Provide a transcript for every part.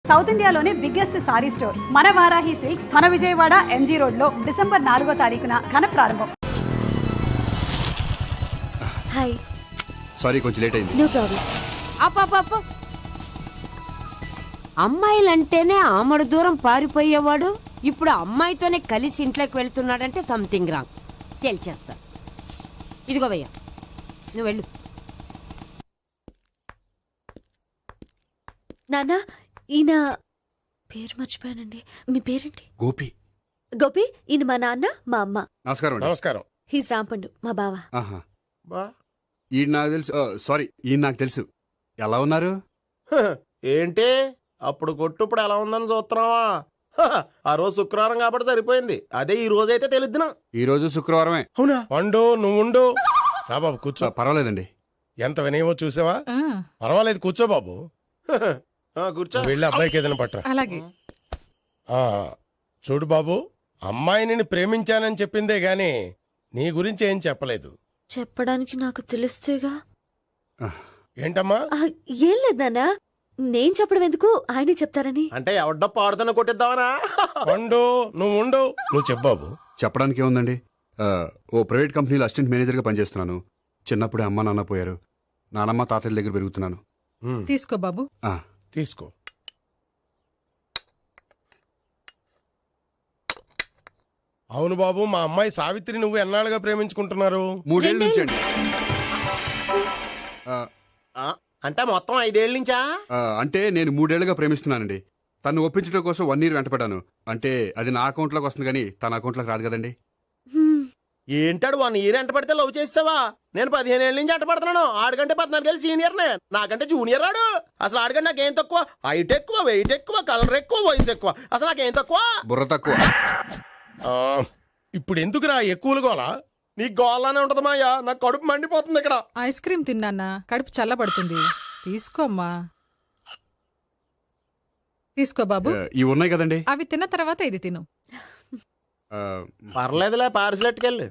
South ఇండియాలోనే biggest sorry store మన Varahi silks మన విజయవాడ ఎంజీ రోడ్ లో డిసెంబర్ 4వ తారీఖున ఘన ప్రారంభం. హాయ్. సారీ కొంచెం లేట్ అయింది. No problem. అప్ప అమ్మాయిలంటేనే ఆమడు దూరం పారిపోయేవాడు ఇప్పుడు అమ్మాయితోనే కలిసి ఇంట్లోకి వెళ్తున్నాడంటే సంథింగ్ రాంగ్ తేల్చేస్తా. ఇదిగో భయ్యా నువ్వు వెళ్ళు. నాన్న ఈయన పేరు మర్చిపోయానండి. మీ పేరేంటి? గోపి. గోపి. ఈయన మా నాన్న మా అమ్మ. నమస్కారం. నమస్కారం. హీస్ రాంపండు మా బావ. ఆహా ఈయన నాకు తెలుసు. సారీ ఈయన నాకు తెలుసు. ఎలా ఉన్నారు? ఏంటి అప్పుడు కొట్టుప్పుడు ఎలా ఉందని చూస్తున్నావా? ఆ రోజు శుక్రవారం కాబట్టి సరిపోయింది. అదే ఈ రోజు అయితే తెలిద్దునా. ఈ రోజు శుక్రవారమే. అవునా? వండు నువ్వుండు. రా బాబు కూర్చో. పర్వాలేదండి. ఎంత వినయమో చూసావా? పర్వాలేదు కూర్చో బాబు. కూర్చో. వెళ్ళి అబ్బాయికి ఏదైనా పట్టరా. అలాగే. చూడు బాబు, అమ్మాయిని ప్రేమించానని చెప్పిందే గాని నీ గురించి ఏం చెప్పలేదు. చెప్పడానికి నాకు తెలిస్తేగా. ఏంటమ్మా? ఏం లేదు నాన్న, నేను చెప్పడం ఎందుకు, ఆయనే చెప్తారని. అంటే ఎవడ్డో పాడుతున్న కొట్టిద్దామనా? వండు నువ్వుండు. నువ్వు చెప్పు బాబు. చెప్పడానికి ఏముందండి, ఓ ప్రైవేట్ కంపెనీలో అసిస్టెంట్ మేనేజర్గా పనిచేస్తున్నాను. చిన్నప్పుడే అమ్మ నాన్న పోయారు. నానమ్మ తాతయ్య దగ్గర పెరుగుతున్నాను. తీసుకో బాబు. తీసుకో. అవును బాబు, మా అమ్మాయి సావిత్రి నువ్వు ఎన్నాళ్ళుగా ప్రేమించుకుంటున్నారు? 3 ఏళ్ళ నుంచి అండి. అంటే మొత్తం 5 ఏళ్ళ నుంచా? అంటే నేను 3 ఏళ్ళుగా ప్రేమిస్తున్నానండి. తను ఒప్పించడం కోసం 1 year వెంటపడ్డాను. అంటే అది నా అకౌంట్లోకి వస్తుంది కానీ తన అకౌంట్లోకి రాదు కదండి. ఏంటాడు 1 year ఎంట పడితే లవ్ చేసావా? నేను 15 ఏళ్ళ నుంచి ఎంట పడుతున్నాను. ఆడికంటే 14 ఏళ్ళు సీనియర్నే, నాకంటే జూనియర్ ఆడు. అసలు ఆడికంటే నాకేం తక్కువ? హైట్ ఎక్కువ, వెయిట్ ఎక్కువ, కలర్ ఎక్కువ, వయసు ఎక్కువ. అసలు నాకేం తక్కువ? బుర్ర తక్కువ. ఇప్పుడు ఎందుకురా ఎక్కువలు గోలా? నీకు గోలానే ఉంటది మాయా. నాకు కడుపు మండిపోతుంది ఇక్కడ. ఐస్ క్రీమ్ తిన్నానా, కడుపు చల్లబడుతుంది. తీసుకోమ్మా. తీసుకో బాబు. ఇవి ఉన్నాయి కదండి, అవి తిన్న తర్వాత ఇది తిను. పర్లేదులే, పార్సిల్ ఎట్టుకెళ్ళి.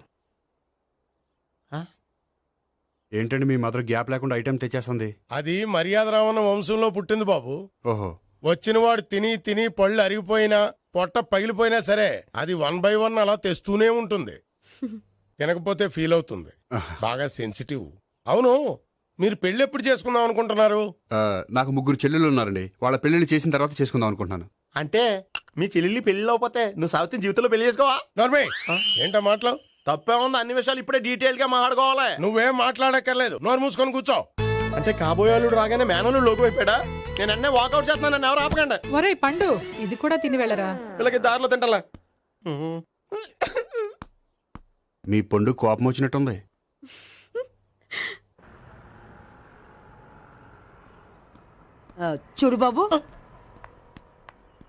ఏంటండి మీ మదర్ గ్యాప్ లేకుండా ఐటెం తెచ్చేస్తుంది? అది మర్యాద రావణ వంశంలో పుట్టింది బాబు. ఓహో. వచ్చినవాడు తిని తిని పళ్ళు అరిగిపోయినా పొట్ట పగిలిపోయినా సరే అది 1 by 1 అలా తెస్తూనే ఉంటుంది. తినకపోతే ఫీల్ అవుతుంది. బాగా సెన్సిటివ్. అవును, మీరు పెళ్లి ఎప్పుడు చేసుకుందాం అనుకుంటున్నారు? నాకు 3 చెల్లెళ్ళు ఉన్నారండి. వాళ్ళ పెళ్లిని చేసిన తర్వాత చేసుకుందాం అనుకుంటున్నాను. అంటే మీ చెల్లెల్ని పెళ్లి లేకపోతే నువ్వు సావిత్రి జీవితంలో పెళ్లి చేసుకోవా? నార్మే ఏంటో మాటలు తప్పే ఉంది. అన్ని విషయాలు ఇప్పుడే డీటెయిల్ గా మాట్లాడుకోవాలి. నువ్వేం మాట్లాడక్కర్లేదు, నోరు మూసుకొని కూర్చో. అంటే కాబోయేవాళ్ళు రాగానే మేనలు లోకి అయిపోయాడా? నేను అన్నీ వాకౌట్ చేస్తున్నాను, నన్ను ఎవరు ఆపకండి. ఒరే పండు, ఇది కూడా తిని వెళ్ళరా. వీళ్ళకి దారిలో తింటలే. మీ పండు కోపం వచ్చినట్టుంది. చూడు బాబు,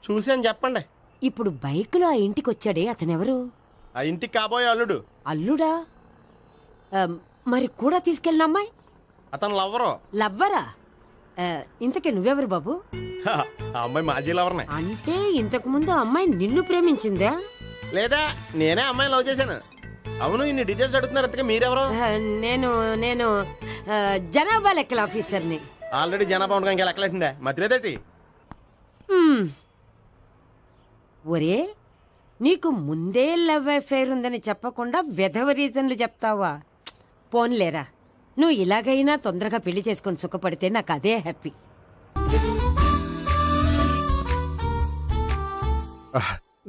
చూసి అని చెప్పండి. ఇప్పుడు బైక్ లో ఆ ఇంటికి వచ్చాడే అతనెవరు? ఆ ఇంటికి కాబోయే అల్లుడు. అల్లుడా? మరి కూడా తీసుకెళ్ళిన అమ్మాయి? అతను లవ్వరు. లవ్వరా? ఇంతకీ నువ్వెవరు బాబు? ఆ అమ్మాయి మాజీ లవర్నే. అంటే ఇంతకు ముందు అమ్మాయి నిన్ను ప్రేమించిందా? లేదా నేనే అమ్మాయిని లవ్ చేశాను. అవును, ఇన్ని డీటెయిల్స్ అడుగుతున్నారు. అంతగా మీరెవరు? నేను నేను జనాభా లెక్కల ఆఫీసర్ని. ఆల్రెడీ జనాభా ఉండగా ఇంకా లెక్కలేండే మధ్యలేదేటి? ఒరే, నీకు ముందే లవ్ అఫైర్ ఉందని చెప్పకుండా వెధవ రీజన్లు చెప్తావా? పోన్లేరా, నువ్వు ఇలాగైనా తొందరగా పెళ్లి చేసుకొని సుఖపడితే నాకు అదే హ్యాపీ.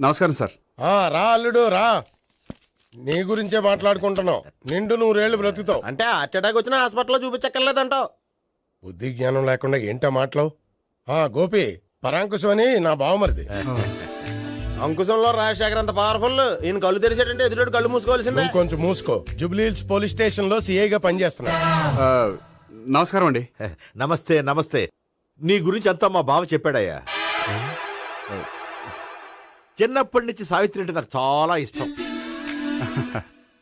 నమస్కారం సార్. రా అల్లుడు రా. నీ గురించే మాట్లాడుకుంటున్నావు. నిండు 100 ఏళ్ళు బ్రతుకుతావు. అంటే హార్ట్ అటాక్ వచ్చినా హాస్పిటల్లో చూపించక్కర్లేదంటావు. బుద్ధి జ్ఞానం లేకుండా ఏంటో మాటలు. గోపి, పరాంకుశం అని నా బావమరిది. అంకుశంలో రాజశేఖర్ అంత పవర్ఫుల్. ఈయన కళ్ళు తెరిచాడంటే ఎదురు కళ్ళు మూసుకోవాల్సిందే. కొంచెం మూసుకో. జూబ్లీహిల్స్ పోలీస్ స్టేషన్ లో సిఐగా పనిచేస్తున్నా. నమస్కారం అండి. నమస్తే నమస్తే. నీ గురించి అంతా మా బావ చెప్పాడయ్యా. చిన్నప్పటి నుంచి సావిత్రి అంటే నాకు చాలా ఇష్టం.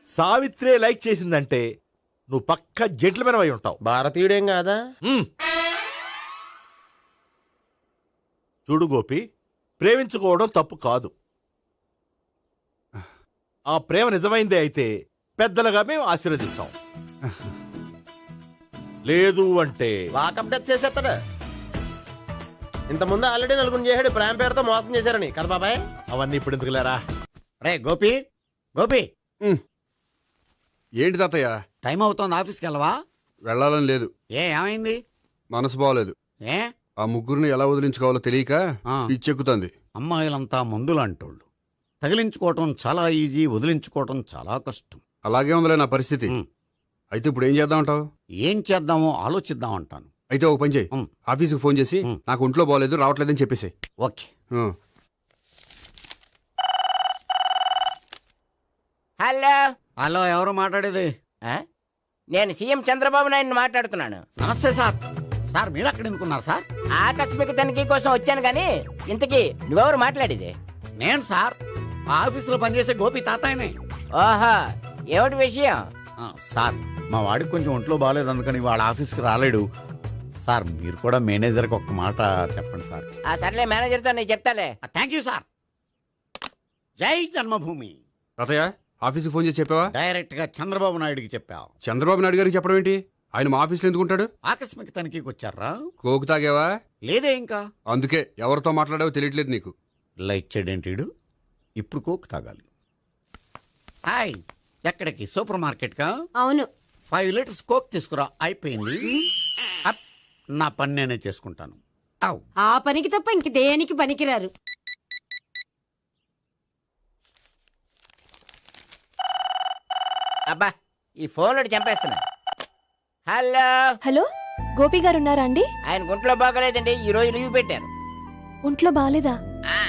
సావిత్రే లైక్ చేసిందంటే నువ్వు పక్కా జెంట్లమెన్ అయి ఉంటావు. భారతీయుడేం కాదా? చూడు గోపి, ప్రేమించుకోవడం తప్పు కాదు. ఆ ప్రేమ నిజమైందే అయితే పెద్దలుగా మేము ఆశీర్వదిస్తాం. లేదు అంటే లాకప్ డెత్ చేసేస్తాడు. ఇంతకుముందు ఆల్రెడీ నలుగురు చేశాడు ప్రేమ పేరుతో మోసం చేశారని కదా బాబాయ్. అవన్నీ ఇప్పుడు ఎందుకులేరా? రే గోపి, గోపి, ఏంటి తాతయ్య? టైం అవుతోంది, ఆఫీస్కి వెళ్ళవా? వెళ్ళాలని లేదు. ఏమైంది? మనసు బాగోలేదు. ఏ ఆ ముగ్గురిని ఎలా వదిలించుకోవాలో తెలియక ఆ. పిచ్చెక్కుతుంది. అమ్మాయిలంతా మందులాంటోళ్ళు. తగిలించుకోవటం చాలా ఈజీ, వదిలించుకోవటం చాలా కష్టం. అలాగే ఉందిలే నా పరిస్థితి. ఉమ్. అయితే ఇప్పుడు ఏం చేద్దామంటావు? ఏం చేద్దామో ఆలోచిద్దామంటాను. అయితే ఒక పని చేయి, ఉమ్. ఆఫీస్కి ఫోన్ చేసి ఉమ్. నాకు ఒంట్లో బాగోలేదు రావట్లేదని చెప్పేసి. ఓకే. హలో, హలో, ఎవరు మాట్లాడేది? నేను సీఎం చంద్రబాబు నాయుడు మాట్లాడుతున్నాను. నమస్తే సార్. సార్ మీరు అక్కడ ఎందుకున్నారు సార్? ఆకస్మిక తనిఖీ కోసం వచ్చాను కానీ ఇంతకీ నువ్వెవరు మాట్లాడేది? నేను సార్ ఆ ఆఫీసులో పనిచేసే గోపి తాతాయనే. ఓహో, ఏమిటి విషయం? సార్ మా వాడికి కొంచెం ఒంట్లో బాగాలేదు, అందుకని వాళ్ళ ఆఫీస్కి రాలేడు. సార్ మీరు కూడా మేనేజర్కి ఒక్క మాట చెప్పండి సార్. ఆ సర్లే, మేనేజర్తో నేను చెప్తాలే. Thank you sir. జై జన్మభూమి. తాతయ్య ఆఫీస్కి ఫోన్ చేసి చెప్పావా? డైరెక్ట్గా చంద్రబాబు నాయుడుకి చెప్పావు. చంద్రబాబు నాయుడు గారికి చెప్పడం ఏంటి? ఆయన మా ఆఫీస్లో ఎందుకుంటాడు? ఆకస్మిక తనిఖీకి వచ్చారా? కోకు తాగావా? లేదే ఇంకా. అందుకే ఎవరితో మాట్లాడావో తెలియట్లేదు నీకు. లైక్ చేయడేంటీడు. ఇప్పుడు కోక్ తాగాలి. హాయ్, ఎక్కడికి? సూపర్ మార్కెట్కా? అవును. 5 లీటర్స్ కోక్ తీసుకురా. అయిపోయింది. అప్, నా పని నేనే చేసుకుంటాను. అవ్. ఆ పనికి తప్ప ఇంక దేనికి పనికిరారు. అబ్బా, ఈ ఫోన్లో చంపేస్తున్నా. హలో, హలో, గోపి గారు ఉన్నారా అండి? ఆయన గుంట్లో బాగలేదండి, ఈ రోజు లీవ్ పెట్టారు. ఒంట్లో బాగాలేదా? ఆ,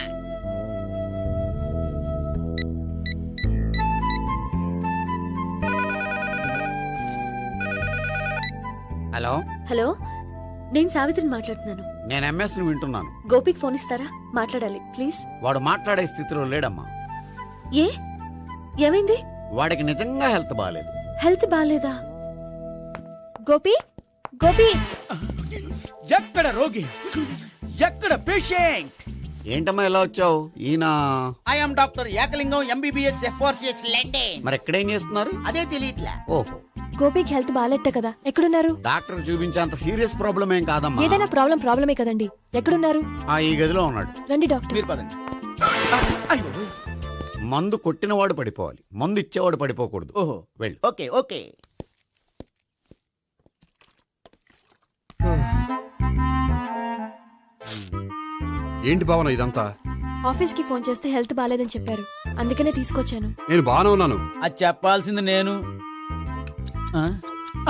హలో, హలో, నేను సావిత్రిని మాట్లాడుతున్నాను. నేను ఎంఎస్ని వింటున్నాను. గోపికి ఫోన్ ఇస్తారా? మాట్లాడాలి ప్లీజ్. వాడు మాట్లాడే స్థితిలో లేడమ్మా. ఏ ఏమైంది? వాడికి నిజంగా హెల్త్ బాగాలేదు. హెల్త్ బాగాలేదా? గోపి, గోపి, ఎక్కడ రోగి, ఎక్కడ పేషెంట్? ఏంటమ్మా ఎలా వచ్చావు? ఈయన I'm doctor Ekalingam MBBS FRCS London. మరి ఎక్కడేం చేస్తున్నారు? అదే తెలియట్లే. ఓహో, గోపికి హెల్త్ బాగాలెట్ట కదా, ఎక్కడున్నారు? డాక్టర్ చూపించేంత సీరియస్ ప్రాబ్లం ఏం కాదమ్మా. ఏదైనా ప్రాబ్లమే కదండి. ఎక్కడున్నారు? ఈ గదిలో ఉన్నాడు. రండి డాక్టర్. మీరు పదండి. మందు కొట్టినవాడు పడిపోవాలి, మందు ఇచ్చేవాడు పడిపోకూడదు. ఓహో, వెళ్ళు. Okay okay. ఏంటి భావన ఇదంతా? ఆఫీస్ కి ఫోన్ చేస్తే హెల్త్ బాగాలేదని చెప్పారు, అందుకనే తీసుకొచ్చాను. నేను బాగానే ఉన్నాను. అది చెప్పాల్సింది నేను. ఆ?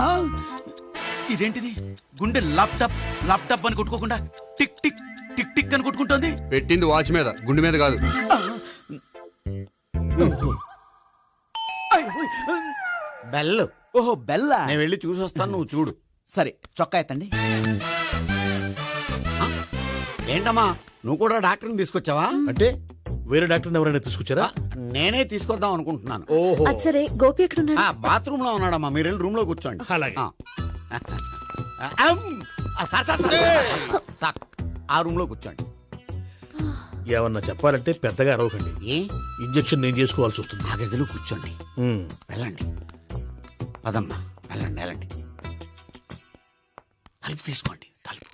ఆ! ఇదేంటిది? గుండె లాప్టాప్ లాప్టాప్ అని కొట్టుకోకుండా టిక్ టిక్ టిక్ టిక్ అని కొట్టుకుంటోంది. పెట్టింది వాచ్ మీద, గుండె మీద కాదు. బెల్. ఓహో, బెల్లా. నేను వెళ్ళి చూసొస్తాను, నువ్వు చూడు. సరే, చొక్కా ఎత్తండి. ఏంటమ్మా నువ్వు కూడా డాక్టర్ని తీసుకొచ్చావా? అంటే వేరే డాక్టర్ని ఎవరైనా తీసుకొచ్చారా? నేనే తీసుకొద్దాం అనుకుంటున్నాను. ఓహో, అది సరే, గోపి ఎక్కడున్నాడు? బాత్రూమ్ లో ఉన్నాడమ్మా, మీరు వెళ్ళి రూమ్ లో కూర్చోండి. అలాగే. సార్ సార్ సార్, సార్ ఆ రూమ్ లో కూర్చోండి. ఏమన్నా చెప్పాలంటే పెద్దగా అరవకండి. ఏ ఇంజెక్షన్ నేను చేసుకోవాల్సి వస్తుంది. ఆ గదిలో కూర్చోండి. వెళ్ళండి, పదమ్మా, వెళ్ళండి వెళ్ళండి. తలుపు తీసుకోండి, తలుపు.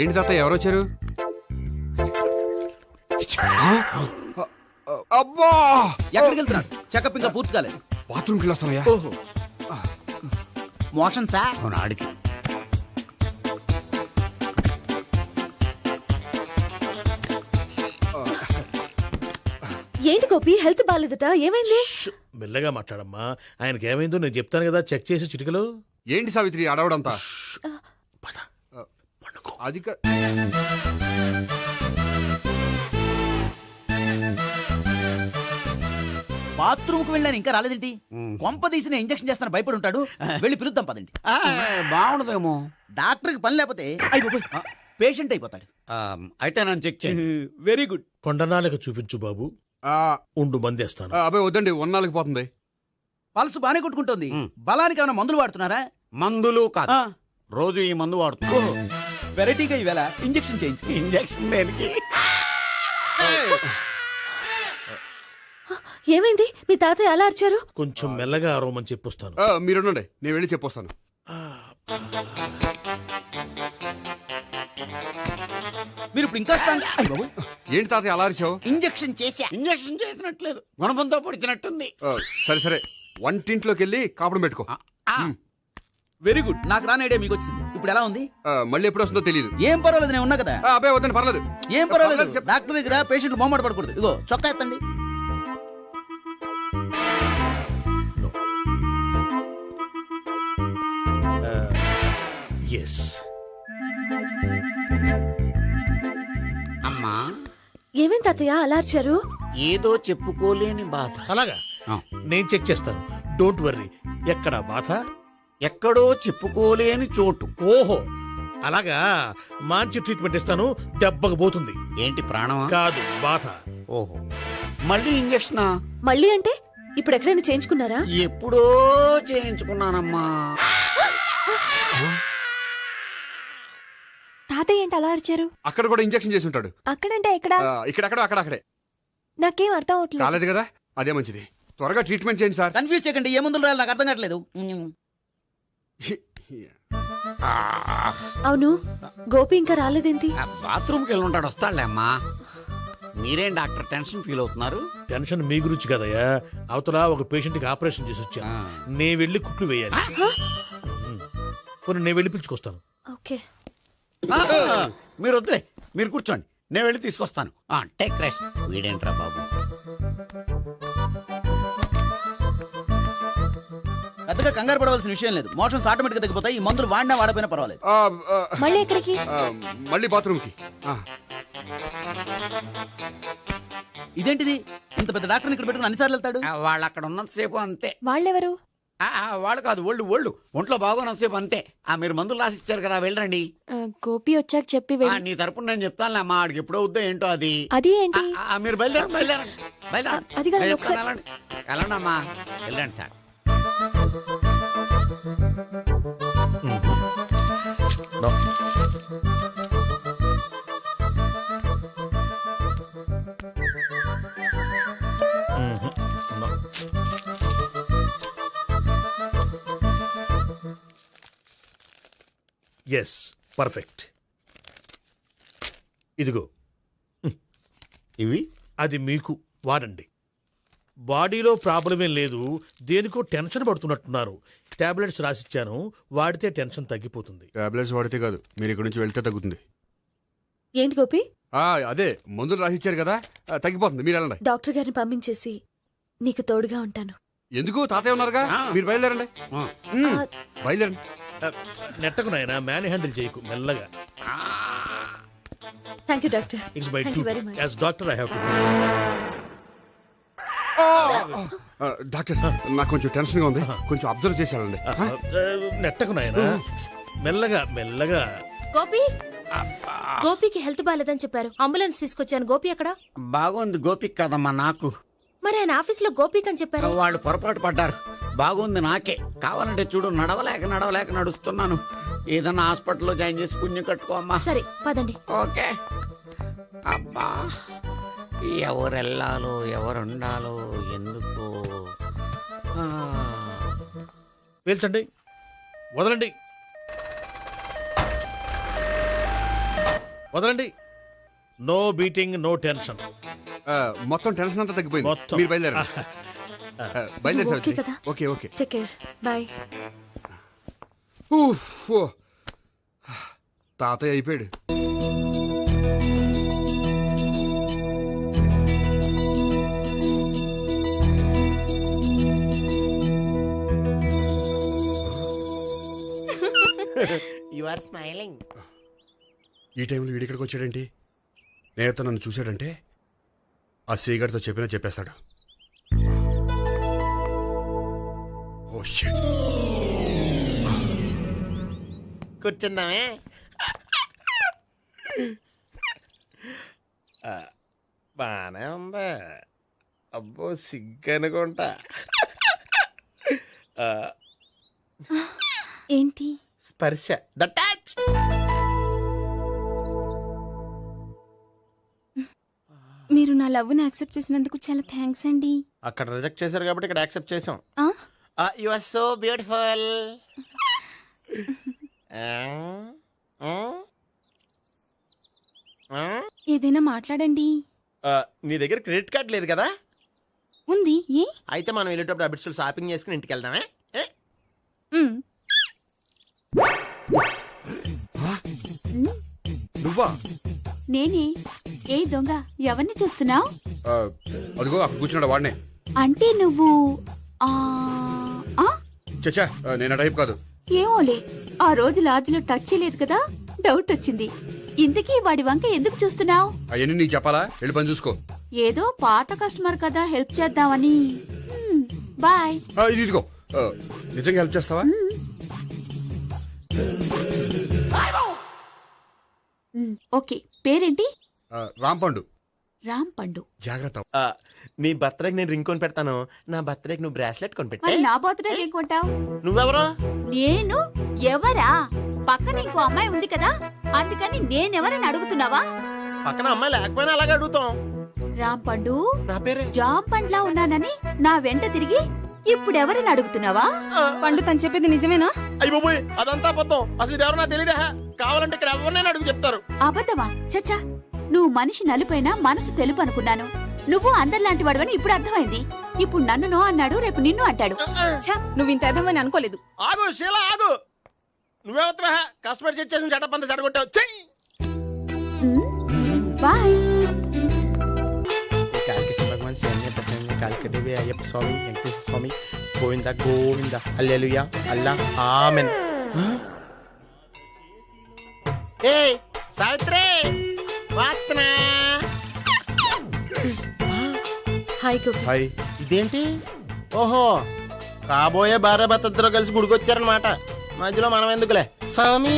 ఏంటి తాత ఎవరు వచ్చారు? అబ్బా, ఎక్కడికి వెళ్తున్నాడు? చెకప్ ఇంకా పూర్తి కాలేదు. బాత్రూమ్కి వెళ్ళొస్తానయ్యా. ఓహో, మోషన్ సార్. అవును, ఆడికి. ఏంటి గోపి, హెల్త్ బాగాలేదట, ఏమైంది? మెల్లగా మాట్లాడమ్మా. ఆయనకి ఏమైందో నేను చెప్తాను కదా, చెక్ చేసి చిటికలో. ఏంటి సావిత్రి అడవడంతా? పద, పండుకో. అది బాత్రూమ్ కు వెళ్ళాను, ఇంకా రాలేదేంటి? కొంప తీసిన ఇంజక్షన్ చేస్తాను భయపడి ఉంటాడు. వెళ్ళి పిలుద్దాం పదండి. బాగుండదేమో. డాక్టర్కి పని లేకపోతే పేషెంట్ అయిపోతాడు. అయితే నన్ను చెక్ చేయి. Very good. కొండనాలకు చూపించు బాబు. ఉండు మందేస్తాను. అబ్బాయి వద్దండి, ఉన్నాళ్ళకి పోతుంది. పల్స్ బానే కొట్టుకుంటోంది. బలానికి ఏమైనా మందులు వాడుతున్నారా? మందులు కాదు, రోజు ఈ మందు వాడుతున్నా. వెరైటీగా ఈవేళ ఇంజక్షన్ చేయించు. ఇంజక్షన్ దేనికి? ఏమైంది? మీ తాతయ్య అలా అరిచారు? కొంచెం మెల్లగా అరవమని చెప్పొస్తాను. మీరుండండి, నేను వెళ్ళి చెప్పొస్తాను. మీరు ఇప్పుడు ఇంకా strong- అయ్ బాబోయ్. ఏంటి తాతయ్య అలా అరిచావు? ఇంజెక్షన్ చేశా. ఇంజక్షన్ చేసినట్లేదు గుణపంతో పొడిచినట్టుంది. సరే సరే వంటింట్లోకి వెళ్ళి కాపురం పెట్టుకో. Very good. నాకు రాని ఐడియా మీకు వచ్చింది. ఇప్పుడు ఎలా ఉంది? మళ్ళీ ఎప్పుడు వస్తుందో తెలియదు. ఏం పర్వాలేదు, నేను ఉన్నా కదా. అబ్బాయి వద్దని పర్లేదు. ఏం పర్వాలేదు. చెప్పు. డాక్టర్ దగ్గర పేషెంట్లు మొహమాట పడకూడదు. ఇగో చొక్కా ఎత్తండి. ఎస్. అమ్మా ఏమేం తాతయ్య అలా అరిచారు? ఏదో చెప్పుకోలేని బాధ. అలాగా నేను చెక్ చేస్తాను, డోంట్ వర్రీ. ఎక్కడ బాధ? ఎక్కడో చెప్పుకోలేని చోటు. ఓహో అలాగా, మంచి ట్రీట్మెంట్ ఇస్తాను, దెబ్బకు పోతుంది. ఏంటి ప్రాణమా? కాదు బాధ. ఓహో మళ్ళీ ఇంజక్షనా? మళ్ళీ అంటే ఇప్పుడు ఎక్కడైనా చేయించుకున్నారా? ఎప్పుడో చేయించుకున్నానమ్మా. తాతయ్య ఏంటి అలా అరిచారు? అక్కడ కూడా ఇంజెక్షన్ చేసి ఉంటాడు. అక్కడంటే ఎక్కడ? ఇక్కడక్కడ అక్కడక్కడే. నాకేం అర్థం అవట్లేదు. కాలేదు కదా, అదే మంచిది. త్వరగా ట్రీట్మెంట్ చేయండి సార్. కన్ఫ్యూజ్ చేయకండి. ఏ మందులు రాయాలి నాకు అర్థం కావట్లేదు. అవును, గోపి ఇంకా రాలేదేంటి? బాత్రూమ్కి వెళ్ళి ఉంటాడు, వస్తాడులే అమ్మా. మీరేం డాక్టర్ టెన్షన్ ఫీల్ అవుతున్నారు? టెన్షన్ మీ గురించి కదయ్యా, అవతల ఒక పేషెంట్ కి ఆపరేషన్ చేసి వచ్చాను. నే వెళ్ళి కుట్లు వేయాలి. నేను వెళ్ళి పిలుచుకొస్తాను. ఓకే. మీరు వద్దులే, మీరు కూర్చోండి, నేను వెళ్ళి తీసుకొస్తాను. Take rest. వీడేంట్రా బాబు? పెద్దగా కంగారు పడవలసిన విషయం లేదు. మోషన్స్ ఆటోమేటిక్ గా తగ్గిపోతాయి. ఈ మందులు వాడినా వాడపోయినా పర్వాలేదు. మళ్ళీ ఎక్కడికి? మళ్ళీ బాత్రూమ్కి. ఇదేంటిది? ఇంత పెద్ద డాక్టర్ ఇక్కడ పెట్టుకుని అన్నిసార్లు వెళ్తాడు. వాళ్ళు అక్కడ ఉన్నంతసేపు అంతే. వాళ్ళెవరు? వాళ్ళు కాదు, ఒళ్ళు ఒంట్లో బాగోనంతసేపు అంతే. మీరు మందులు రాసి ఇచ్చారు కదా, వెళ్ళండి. గోపి వచ్చాక చెప్పి నీ తరపున నేను చెప్తానులే అమ్మా, ఆడికి ఎప్పుడో వద్దో ఏంటో అది. అది ఏంటి? మీరు బయలుదేరండి. అది కాదు, ఒకసారి- వెళ్ళండి అమ్మా, వెళ్ళండి సార్. Yes perfect. ఇదిగో ఇవి అది మీకు వాడండి. బాడీలో ప్రాబ్లం ఏం లేదు, దేనికో టెన్షన్ పడుతున్నట్టున్నారు. టాబ్లెట్స్ రాసిచ్చాను, వాడితే టెన్షన్ తగ్గిపోతుంది. టాబ్లెట్స్ వాడితే కాదు, మీరు ఇక్కడి నుంచి వెళ్తే తగ్గుతుంది. ఏంటి గోపి? అదే మందులు రాసిచ్చారు కదా, తగ్గిపోతుంది. మీరు వెళ్ళండి. డాక్టర్ గారిని పంపించేసి నీకు తోడుగా ఉంటాను. ఎందుకు? తాతయ్య ఉన్నారుగా, మీరు బయలుదేరండి. బయలుదేరండి. నెట్టకు నాయన, మ్యాన్ హ్యాండిల్ చేయకు, మెల్లగా. Thank you doctor. It's my Thank you very duty much. As doctor. I have to. Doctor, నాకు కొంచెం టెన్షన్ గా ఉంది, కొంచెం అబ్జర్వ్ చేసి వెళ్ళండి. నెట్టకు నాయన, మెల్లగా మెల్లగా. గోపి, గోపికి హెల్త్ బాలేదని చెప్పారు. అంబులెన్స్ తీసుకొచ్చాను. గోపి ఎక్కడ? బాగుంది గోపిక్ కదమ్మా, నాకు. మరి ఆయన ఆఫీస్ లో గోపిక్ అని చెప్పారు. వాళ్ళు పొరపాటు పడ్డారు. బాగుంది నాకే. కావాలంటే చూడు, నడవలేక నడుస్తున్నాను. ఏదన్నా హాస్పిటల్లో జాయిన్ చేసి పుణ్యం కట్టుకో అమ్మా. సరే పదండి. ఓకే. అబ్బా, ఎవరెళ్ళాలో ఎవరుండాలో ఎందుకు. పేల్చండి, వదలండి, వదలండి. No beating, no tension. మొత్తం టెన్షన్ అంతా తగ్గిపోయింది. మొత్తం. మీరు బయలుదేరండి. బయలుదేరి ఓకే కదా? Okay okay. Take care. Bye. తాతయ్య అయిపోయాడు. You are smiling. ఈ టైంలో వీడిక్కడికి వచ్చాడేంటి? నేత నన్ను చూశాడంటే ఆ సీగారితో చెప్పేస్తాడు. Oh shit. కూర్చుందామే. బానే ఉందా? అబ్బో సిగ్గనుకుంటా. ఏంటి? స్పర్శ, ద టచ్. మీరు నా లవ్ని యాక్సెప్ట్ చేసినందుకు చాలా థ్యాంక్స్ అండి. అక్కడ రిజెక్ట్ చేశారు కాబట్టి ఇక్కడ యాక్సెప్ట్ చేసాం. You are so beautiful. ఆ? ఏదైనా మాట్లాడండి. నీ దగ్గర క్రెడిట్ కార్డ్ లేదు కదా? ఉంది. ఏ? అయితే మనం వెళ్ళేటప్పుడు అబిడ్స్లో షాపింగ్ చేసుకుని ఇంటికి వెళ్దామే. ఏ? ఉమ్. నువ్వా? నేనే. ఏ దొంగ, ఎవరిని చూస్తున్నావు? ఆ, అదిగో అక్కడ కూర్చున్నాడు వాడినే. అంటే నువ్వు ఆ ఆ? చచ్చా, నేను ఆ టైప్ కాదు. ఏమోలే, ఆ రోజు లాడ్జ్లో టచ్ చేయలేదు కదా, డౌట్ వచ్చింది. ఇంతకీ వాడి వంక ఎందుకు చూస్తున్నావు? అవన్నీ నీకు చెప్పాలా? వెళ్ళి పని చూసుకో. ఏదో పాత కస్టమర్ కదా, హెల్ప్ చేద్దామని. బాయ్. ఇదిగో, నిజంగా హెల్ప్ చేస్తావా? ఓకే, పేరేంటి? రాంపండు. రామ్ పండు. జాగ్రత్త. నీ బర్త్డేకి నేను రింగ్ కొని పెడతాను, నా బర్త్డేకి నువ్వు బ్రాస్లెట్ కొని పెట్టే. మరి నా బర్త్డే ఏం కొంటావు? నువ్వెవరో? నేను ఎవరా? పక్కన ఇంకో అమ్మాయి ఉంది కదా, అందుకని నేనెవరని అడుగుతున్నావా? పక్కన అమ్మాయి లేకపోయినా అలాగే అడుగుతాం. రామ్ పండు, నా పేరే జామ్ పండ్లా ఉన్నానని నా వెంట తిరిగి ఇప్పుడెవరని అడుగుతున్నావా? పండు తను చెప్పింది నిజమేనా? అయ్యి బాబోయ్, అదంతా అబద్ధం. అసలు ఇది ఎవరో నాకు తెలియదా? కావాలంటే ఇక్కడ ఎవరినైనా అడుగు చెప్తారు. అబద్ధమా? చచ్చా, నువ్వు మనిషి నలుపైనా మనసు తెలుపు అనుకున్నాను. నువ్వు అందరిలాంటి వాడవని ఇప్పుడు అర్థమైంది. ఇప్పుడు నన్ను నో అన్నాడు, రేపు నిన్ను అంటాడు. నువ్వు ఇంత ఎదవని అనుకోలేదు. ఆగు శీల, ఆగు. నువ్వేవత్తవా? కష్టపడి సెట్ చేసి చెడ్డ పంత చెడగొట్టావు. చెయ్యి. బాయ్. కాళికృష్ణ భగవాన్ శరణ్య ప్రసన్న కాళికదేవి అయ్యప్ప స్వామి వెంకటేశ్వర స్వామి గోవింద గోవింద హల్లెలూయా అల్లా ఆమెన్. ఏయ్ సావిత్రి, వాత్నా. హాయ్ గోపి. హాయ్. ఇదేంటి? ఓహో, కాబోయే భార్య భర్త ఇద్దరు కలిసి గుడికొచ్చారనమాట. మధ్యలో మనం ఎందుకులే స్వామి.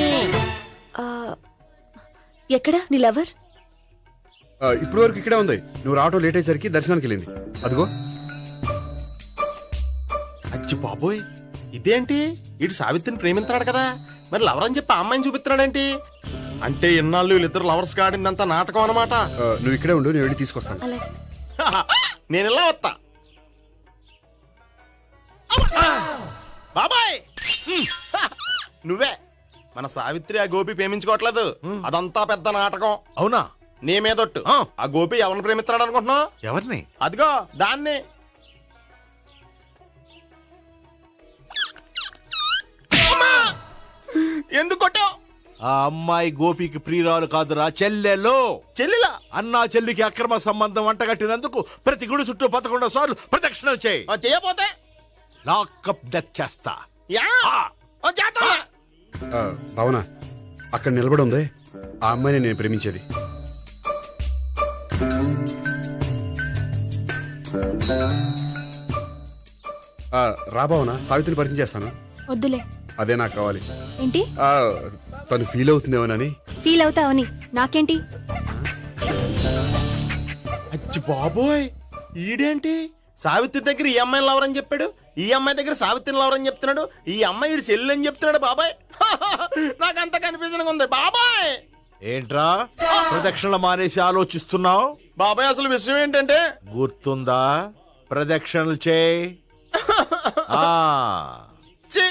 ఎక్కడ నీ లవర్? ఇప్పుడు వరకు ఇక్కడే ఉంది. నువ్వు రావటం లేట్ అయ్యేసరికి దర్శనానికి వెళ్ళింది. అదిగో. అచ్చి బాబోయ్, ఇదేంటి? ఇటు సావిత్రిని ప్రేమిస్తున్నాడు కదా, మరి లవర్ అని చెప్పి ఆ అమ్మాయిని చూపిస్తున్నాడేంటి? అంటే ఇన్నాళ్ళు వీళ్ళిద్దరు లవర్స్ కాడిందంతా నాటకం అనమాట. నువ్వు ఇక్కడే ఉండు, నేను వెళ్ళి తీసుకొస్తాను. అలాగే. నేను ఇలా వస్తా. బాబాయ్, నువ్వే మన సావిత్రి ఆ గోపి ప్రేమించుకోవట్లేదు, అదంతా పెద్ద నాటకం. అవునా? నీ మీదొట్టు. ఆ గోపి ఎవరిని ప్రేమిస్తున్నాడు అనుకుంటున్నావు? ఎవరిని? అదిగో దాన్ని. ఎందుకు కొట్టావు? ఆ అమ్మాయి గోపికి ప్రియురాలు కాదురా, చెల్లెలో. చెల్లిలా? అన్నా చెల్లికి అక్రమ సంబంధం వంటగట్టినందుకు ప్రతి గుడి చుట్టూ 11 సార్లు ప్రదక్షిణలు చేయి. చేయపోతే లాకప్ డెత్ చేస్తా. యా, ఓ చేద్దాంలే. భావన, అక్కడ నిలబడి ఉంది ఆ అమ్మాయిని నేను ప్రేమించేది. రా భావన, సావిత్రిని పరిచయం చేస్తాను. వద్దులే. అదే నాకు కావాలి. ఏంటి? తను ఫీల్ అవుతుందేమోనని. ఫీల్ అవుతావని నాకేంటి? అచ్చి బాబోయ్, ఈడేంటి సావిత్రి దగ్గర ఈ అమ్మాయిని లవర్ అని చెప్పాడు, ఈ అమ్మాయి దగ్గర సావిత్రిని లవర్ అని చెప్తున్నాడు, ఈ అమ్మాయి ఈడు చెల్లి అని చెప్తున్నాడు. బాబాయ్, నాకు అంత కన్ఫ్యూజన్ ఉంది బాబాయ్. ఏంట్రా ప్రదక్షిణలు మానేసి ఆలోచిస్తున్నావు? బాబాయ్, అసలు విషయం ఏంటంటే, గుర్తుందా? ప్రదక్షిణలు చేయి. ఛీ,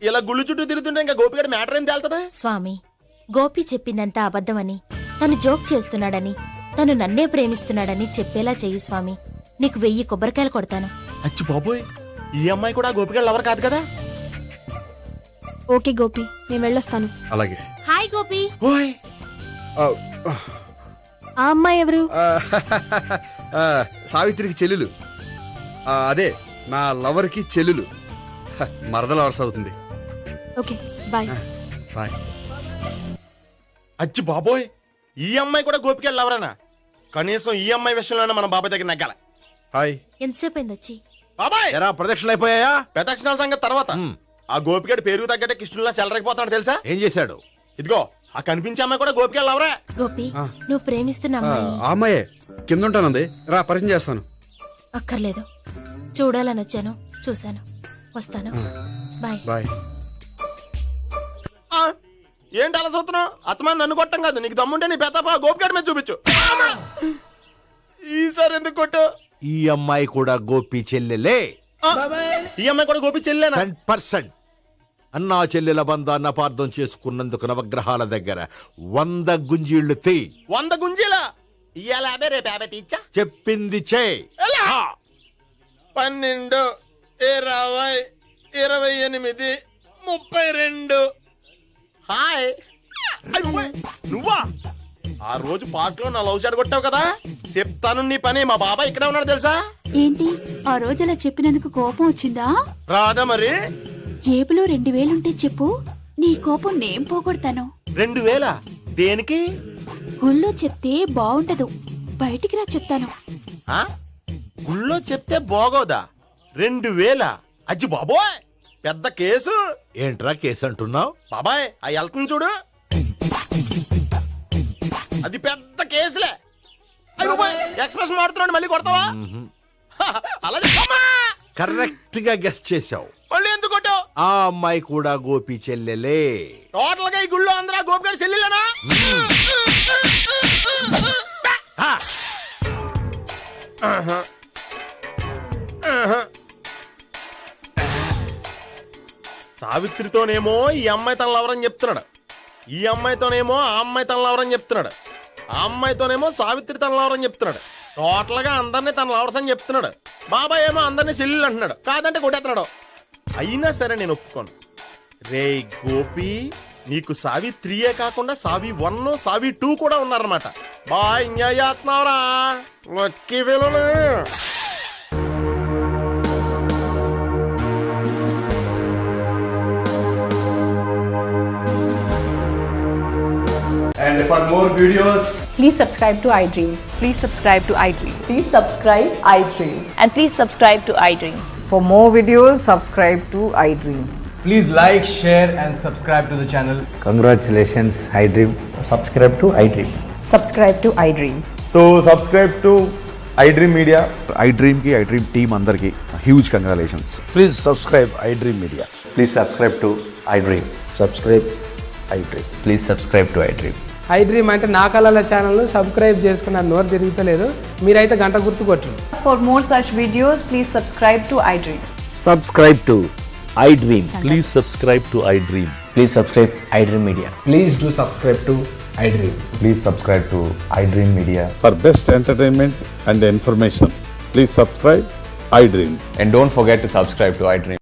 ఇలా గుళ్ళు చుట్టూ తిరుగుతుంటే ఇంకా గోపిగడ మ్యాటర్ ఏం తేలుతుందా? స్వామి, గోపి చెప్పిందంతా అబద్ధమని, తను జోక్ చేస్తున్నాడని, తను నన్నే ప్రేమిస్తున్నాడని చెప్పేలా చెయ్యి స్వామి. నీకు 1000 కొబ్బరికాయలు కొడతాను. అచ్చి బాబోయ్, ఈ అమ్మాయి కూడా గోపిగడ లవర్ కాదు కదా? ఓకే గోపి, నేను వెళ్ళొస్తాను. అలాగే. హాయ్ గోపి. ఓయ్, ఆ అమ్మాయి ఎవరు? సావిత్రికి చెల్లెలు. అదే నా లవర్కి చెల్లెలు. మరద లవర్స్ అవుతుంది. Okay, bye. బాయ్. అచ్చి బాబోయ్, ఈ అమ్మాయి కూడా గోపిగడ లవరేనా? కనీసం ఈ అమ్మాయి విషయంలోనే మన బాబాయ్ దగ్గర నగ్గాల. హాయ్. ఎంతసేపు అయింది వచ్చి? బాబాయ్, ఎరా ప్రదక్షిణలు అయిపోయాయా? ప్రదక్షిణాల సంగతి తర్వాత. ఆ గోపిగడ పేరు తగ్గట్టే కృష్ణులా చెలరకపోతాడు తెలుసా? ఏం చేశాడు? ఇదిగో ఆ కనిపించే అమ్మాయి కూడా గోపిగడ లవరే. గోపి, నువ్వు ప్రేమిస్తున్న అమ్మాయి ఆ అమ్మాయే కింద ఉంటానంది. రా, పరిచయం చేస్తాను. అక్కర్లేదు, చూడాలని వచ్చాను, చూశాను, వస్తాను. బాయ్. బాయ్. ఏంటి అలా చూస్తున్నావు? అత్తమాని నన్ను కొట్టం కాదు, నీకు దమ్ముంటే నీ పెద్దపా గోపిగడ మీద చూపించు. ఈసారి ఎందుకు కొట్టు? ఈ అమ్మాయి కూడా గోపి చెల్లెలే. ఈ అమ్మాయి కూడా గోపి చెల్లేనా? 100%. అన్నా చెల్లెల బంధాన్ని అపార్థం చేసుకున్నందుకు నవగ్రహాల దగ్గర 100 గుంజీళ్లు తీ. 100 గుంజీలా? ఇవాళ 50 రేపు 50 తీచ్చా. చెప్పింది చే. 12, 20, 28, 32. హాయ్. అయ్యో, నువ్వా? ఆ రోజు పార్క్ లో నా లవ్ షాట్ కొట్టావు కదా, చెప్తాను నీ పని. మా బాబాయ్ ఇక్కడే ఉన్నాడు తెలుసా? ఏంటి ఆ రోజు అలా చెప్పినందుకు కోపం వచ్చిందా? రాదా మరి? జేబులో 2000 ఉంటే చెప్పు, నీ కోపం నేను పోగొడతాను. 2000? దేనికి? గుళ్ళో చెప్తే బాగుండదు, బయటికి రా చెప్తాను. ఆ? గుళ్ళో చెప్తే బాగోదా? 2000? అజ్జి బాబోయ్, పెద్ద కేసు. ఏంట్రా కేసు అంటున్నావు? బాబాయ్ ఆ వెళ్తుంది చూడు, అది పెద్ద కేసులే. అయ్య బాబాయ్, ఎక్స్ప్రెషన్ మాడుతున్నాడు, మళ్ళీ కొడతావా? అలా చెప్పమ్మా. కరెక్ట్ గా గెస్ చేశావు. మళ్ళీ ఎందుకు కొట్టావు? ఆ అమ్మాయి కూడా గోపి చెల్లెలే. టోటల్ గా ఈ గుళ్ళో అందరూ గోపి గారి చెల్లెలేనా? సావిత్రితోనేమో ఈ అమ్మాయి తన లవరని చెప్తున్నాడు, ఈ అమ్మాయితోనేమో ఆ అమ్మాయి తన లవరని చెప్తున్నాడు, ఆ అమ్మాయితోనేమో సావిత్రి తన లవరని చెప్తున్నాడు. టోటల్ గా అందరినీ తన లవర్స్ అని చెప్తున్నాడు. బాబాయ్ ఏమో అందరినీ చెల్లెలు అంటున్నాడు, కాదంటే కొట్టేస్తున్నాడు. అయినా సరే నేను ఒప్పుకోను. రే గోపి, నీకు సావి 3 కాకుండా సావి 1, సావి 2 కూడా ఉన్నారన్నమాట. బాయ్ ఎంజాయ్ చేస్తున్నావురా, lucky ఫెలోలు. And for more videos, Please subscribe to iDream. Please subscribe to iDream. Please subscribe iDream. And please subscribe to iDream. For more videos, subscribe to iDream. Please like, share and subscribe to the channel. congratulations, iDream. Subscribe to iDream. Subscribe to iDream. So subscribe to iDream Media. iDream ki iDream team andarki huge congratulations. Please subscribe I dream media. Please subscribe to iDream. Subscribe I dream. Please subscribe to iDream. I dream అంటే నా కళల ఛానల్ను subscribe చేసుకున్న నోరు తిరుగుతలేదు, మీరైతే గంట గుర్తు కొట్టండి. For more such videos, please subscribe to iDream. Subscribe to iDream. Please subscribe to iDream. Please subscribe iDream Media. Please do subscribe to iDream. Please subscribe to iDream Media. For best entertainment and information, please subscribe iDream. And don't forget to subscribe to iDream.